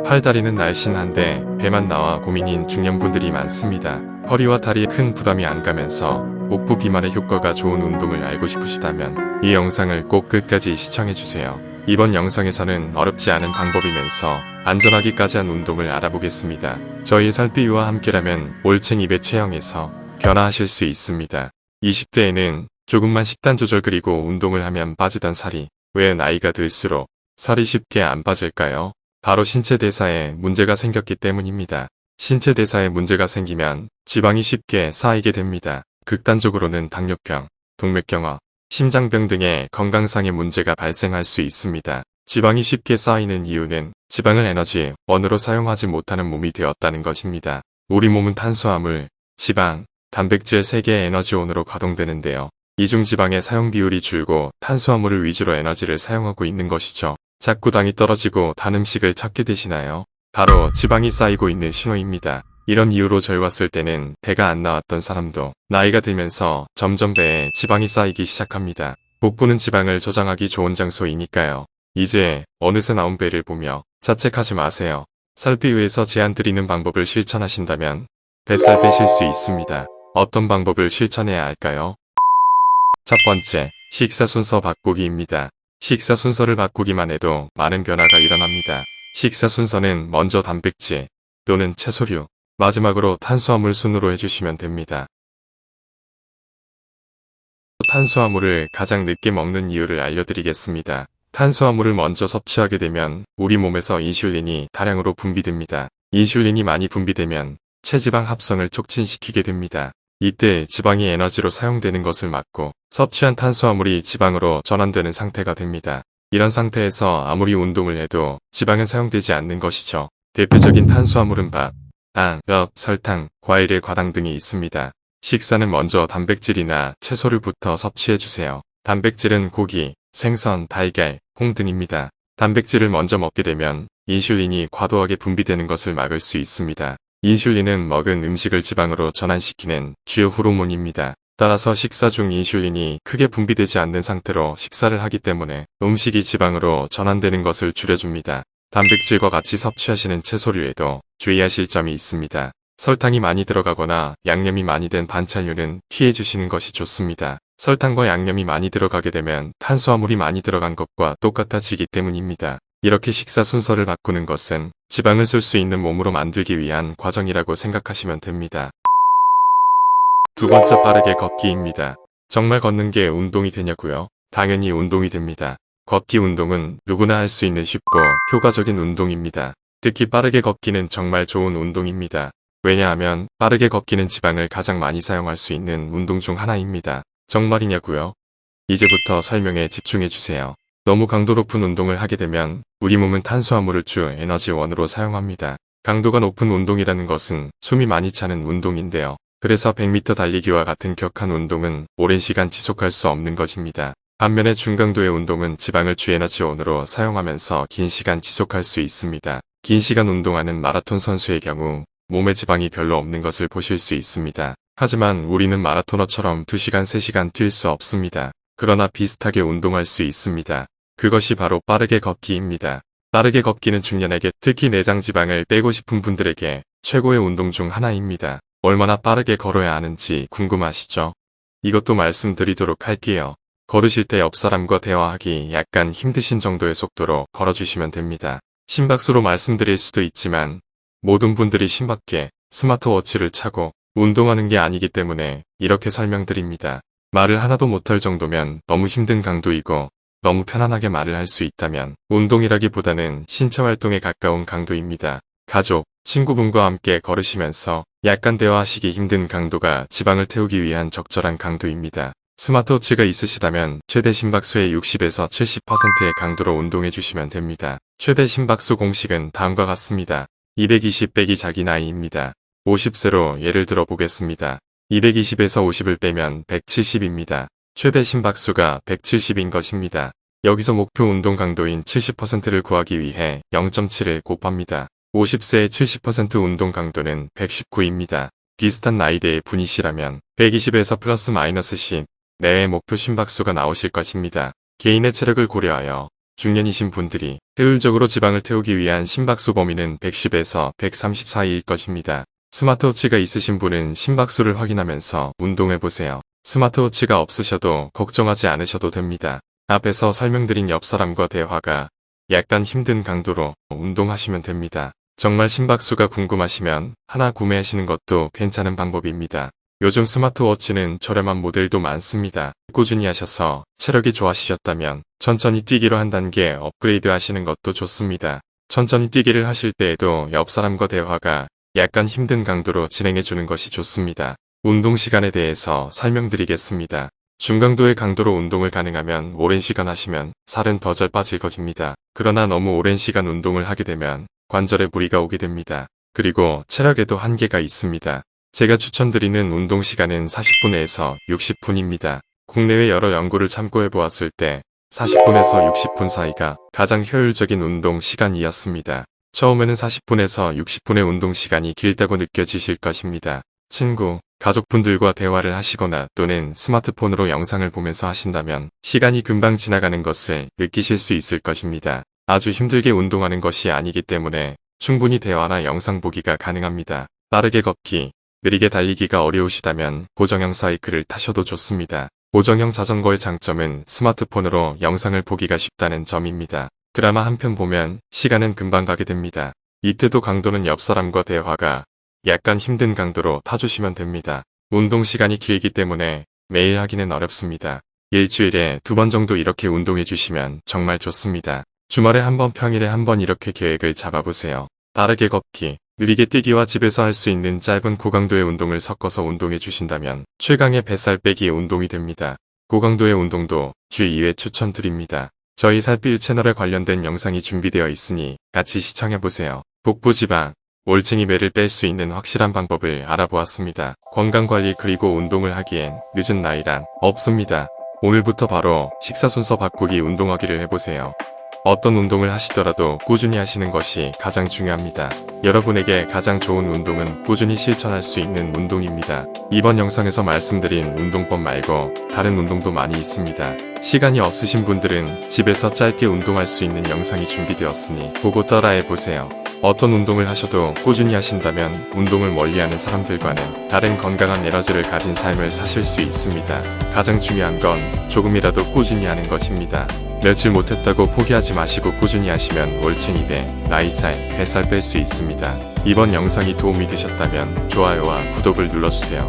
팔다리는 날씬한데 배만 나와 고민인 중년분들이 많습니다. 허리와 다리에 큰 부담이 안 가면서 복부 비만에 효과가 좋은 운동을 알고 싶으시다면 이 영상을 꼭 끝까지 시청해주세요. 이번 영상에서는 어렵지 않은 방법이면서 안전하기까지 한 운동을 알아보겠습니다. 저희 살피유와 함께라면 올챙이 배 체형에서 변화하실 수 있습니다. 20대에는 조금만 식단 조절 그리고 운동을 하면 빠지던 살이 왜 나이가 들수록 살이 쉽게 안 빠질까요? 바로 신체 대사에 문제가 생겼기 때문입니다. 신체 대사에 문제가 생기면 지방이 쉽게 쌓이게 됩니다. 극단적으로는 당뇨병, 동맥경화, 심장병 등의 건강상의 문제가 발생할 수 있습니다. 지방이 쉽게 쌓이는 이유는 지방을 에너지원으로 사용하지 못하는 몸이 되었다는 것입니다. 우리 몸은 탄수화물, 지방, 단백질 3개의 에너지원으로 가동되는데요. 이중 지방의 사용 비율이 줄고 탄수화물을 위주로 에너지를 사용하고 있는 것이죠. 자꾸 당이 떨어지고 단 음식을 찾게 되시나요? 바로 지방이 쌓이고 있는 신호입니다. 이런 이유로 젊었을 때는 배가 안 나왔던 사람도 나이가 들면서 점점 배에 지방이 쌓이기 시작합니다. 복부는 지방을 저장하기 좋은 장소이니까요. 이제 어느새 나온 배를 보며 자책하지 마세요. 살피유에서 제안드리는 방법을 실천하신다면 뱃살 빼실 수 있습니다. 어떤 방법을 실천해야 할까요? 첫 번째, 식사 순서 바꾸기입니다. 식사 순서를 바꾸기만 해도 많은 변화가 일어납니다. 식사 순서는 먼저 단백질 또는 채소류, 마지막으로 탄수화물 순으로 해주시면 됩니다. 탄수화물을 가장 늦게 먹는 이유를 알려드리겠습니다. 탄수화물을 먼저 섭취하게 되면 우리 몸에서 인슐린이 다량으로 분비됩니다. 인슐린이 많이 분비되면 체지방 합성을 촉진시키게 됩니다. 이때 지방이 에너지로 사용되는 것을 막고 섭취한 탄수화물이 지방으로 전환되는 상태가 됩니다. 이런 상태에서 아무리 운동을 해도 지방은 사용되지 않는 것이죠. 대표적인 탄수화물은 밥, 빵, 뼈, 설탕, 과일의 과당 등이 있습니다. 식사는 먼저 단백질이나 채소류부터 섭취해주세요. 단백질은 고기, 생선, 달걀, 콩 등입니다. 단백질을 먼저 먹게 되면 인슐린이 과도하게 분비되는 것을 막을 수 있습니다. 인슐린은 먹은 음식을 지방으로 전환시키는 주요 호르몬입니다. 따라서 식사 중 인슐린이 크게 분비되지 않는 상태로 식사를 하기 때문에 음식이 지방으로 전환되는 것을 줄여줍니다. 단백질과 같이 섭취하시는 채소류에도 주의하실 점이 있습니다. 설탕이 많이 들어가거나 양념이 많이 된 반찬류는 피해주시는 것이 좋습니다. 설탕과 양념이 많이 들어가게 되면 탄수화물이 많이 들어간 것과 똑같아지기 때문입니다. 이렇게 식사 순서를 바꾸는 것은 지방을 쓸 수 있는 몸으로 만들기 위한 과정이라고 생각하시면 됩니다. 두 번째, 빠르게 걷기입니다. 정말 걷는 게 운동이 되냐고요? 당연히 운동이 됩니다. 걷기 운동은 누구나 할 수 있는 쉽고 효과적인 운동입니다. 특히 빠르게 걷기는 정말 좋은 운동입니다. 왜냐하면 빠르게 걷기는 지방을 가장 많이 사용할 수 있는 운동 중 하나입니다. 정말이냐고요? 이제부터 설명에 집중해주세요. 너무 강도 높은 운동을 하게 되면 우리 몸은 탄수화물을 주 에너지원으로 사용합니다. 강도가 높은 운동이라는 것은 숨이 많이 차는 운동인데요. 그래서 100m 달리기와 같은 격한 운동은 오랜 시간 지속할 수 없는 것입니다. 반면에 중강도의 운동은 지방을 주 에너지원으로 사용하면서 긴 시간 지속할 수 있습니다. 긴 시간 운동하는 마라톤 선수의 경우 몸에 지방이 별로 없는 것을 보실 수 있습니다. 하지만 우리는 마라토너처럼 2시간, 3시간 뛸 수 없습니다. 그러나 비슷하게 운동할 수 있습니다. 그것이 바로 빠르게 걷기입니다. 빠르게 걷기는 중년에게, 특히 내장 지방을 빼고 싶은 분들에게 최고의 운동 중 하나입니다. 얼마나 빠르게 걸어야 하는지 궁금하시죠? 이것도 말씀드리도록 할게요. 걸으실 때 옆 사람과 대화하기 약간 힘드신 정도의 속도로 걸어주시면 됩니다. 심박수로 말씀드릴 수도 있지만 모든 분들이 심박계, 스마트워치를 차고 운동하는 게 아니기 때문에 이렇게 설명드립니다. 말을 하나도 못할 정도면 너무 힘든 강도이고 너무 편안하게 말을 할 수 있다면 운동이라기보다는 신체활동에 가까운 강도입니다. 가족, 친구분과 함께 걸으시면서 약간 대화하시기 힘든 강도가 지방을 태우기 위한 적절한 강도입니다. 스마트워치가 있으시다면 최대 심박수의 60에서 70%의 강도로 운동해주시면 됩니다. 최대 심박수 공식은 다음과 같습니다. 220 빼기 자기 나이입니다. 50세로 예를 들어 보겠습니다. 220에서 50을 빼면 170입니다. 최대 심박수가 170인 것입니다. 여기서 목표 운동 강도인 70%를 구하기 위해 0.7을 곱합니다. 50세의 70% 운동 강도는 119입니다. 비슷한 나이대의 분이시라면 120에서 플러스 마이너스 10 내외 목표 심박수가 나오실 것입니다. 개인의 체력을 고려하여 중년이신 분들이 효율적으로 지방을 태우기 위한 심박수 범위는 110에서 130 사이일 것입니다. 스마트워치가 있으신 분은 심박수를 확인하면서 운동해보세요. 스마트워치가 없으셔도 걱정하지 않으셔도 됩니다. 앞에서 설명드린 옆 사람과 대화가 약간 힘든 강도로 운동하시면 됩니다. 정말 심박수가 궁금하시면 하나 구매하시는 것도 괜찮은 방법입니다. 요즘 스마트워치는 저렴한 모델도 많습니다. 꾸준히 하셔서 체력이 좋아지셨다면 천천히 뛰기로 한 단계 업그레이드 하시는 것도 좋습니다. 천천히 뛰기를 하실 때에도 옆 사람과 대화가 약간 힘든 강도로 진행해 주는 것이 좋습니다. 운동 시간에 대해서 설명드리겠습니다. 중강도의 강도로 운동을 가능하면 오랜 시간 하시면 살은 더 잘 빠질 것입니다. 그러나 너무 오랜 시간 운동을 하게 되면 관절에 무리가 오게 됩니다. 그리고 체력에도 한계가 있습니다. 제가 추천드리는 운동 시간은 40분에서 60분입니다. 국내외 여러 연구를 참고해 보았을 때 40분에서 60분 사이가 가장 효율적인 운동 시간이었습니다. 처음에는 40분에서 60분의 운동 시간이 길다고 느껴지실 것입니다. 친구, 가족분들과 대화를 하시거나 또는 스마트폰으로 영상을 보면서 하신다면 시간이 금방 지나가는 것을 느끼실 수 있을 것입니다. 아주 힘들게 운동하는 것이 아니기 때문에 충분히 대화나 영상 보기가 가능합니다. 빠르게 걷기, 느리게 달리기가 어려우시다면 고정형 사이클을 타셔도 좋습니다. 고정형 자전거의 장점은 스마트폰으로 영상을 보기가 쉽다는 점입니다. 드라마 한 편 보면 시간은 금방 가게 됩니다. 이때도 강도는 옆 사람과 대화가 약간 힘든 강도로 타주시면 됩니다. 운동 시간이 길기 때문에 매일 하기는 어렵습니다. 일주일에 2번 정도 이렇게 운동해 주시면 정말 좋습니다. 주말에 한 번, 평일에 한 번 이렇게 계획을 잡아보세요. 빠르게 걷기, 느리게 뛰기와 집에서 할 수 있는 짧은 고강도의 운동을 섞어서 운동해 주신다면 최강의 뱃살 빼기 운동이 됩니다. 고강도의 운동도 주 2회 추천드립니다. 저희 살필 채널에 관련된 영상이 준비되어 있으니 같이 시청해보세요. 복부 지방, 올챙이 배를 뺄 수 있는 확실한 방법을 알아보았습니다. 건강관리 그리고 운동을 하기엔 늦은 나이란 없습니다. 오늘부터 바로 식사 순서 바꾸기 운동하기를 해보세요. 어떤 운동을 하시더라도 꾸준히 하시는 것이 가장 중요합니다. 여러분에게 가장 좋은 운동은 꾸준히 실천할 수 있는 운동입니다. 이번 영상에서 말씀드린 운동법 말고 다른 운동도 많이 있습니다. 시간이 없으신 분들은 집에서 짧게 운동할 수 있는 영상이 준비되었으니 보고 따라해보세요. 어떤 운동을 하셔도 꾸준히 하신다면 운동을 멀리하는 사람들과는 다른 건강한 에너지를 가진 삶을 사실 수 있습니다. 가장 중요한 건 조금이라도 꾸준히 하는 것입니다. 며칠 못했다고 포기하지 마시고 꾸준히 하시면 올챙이 배, 나이살, 뱃살 뺄 수 있습니다. 이번 영상이 도움이 되셨다면 좋아요와 구독을 눌러주세요.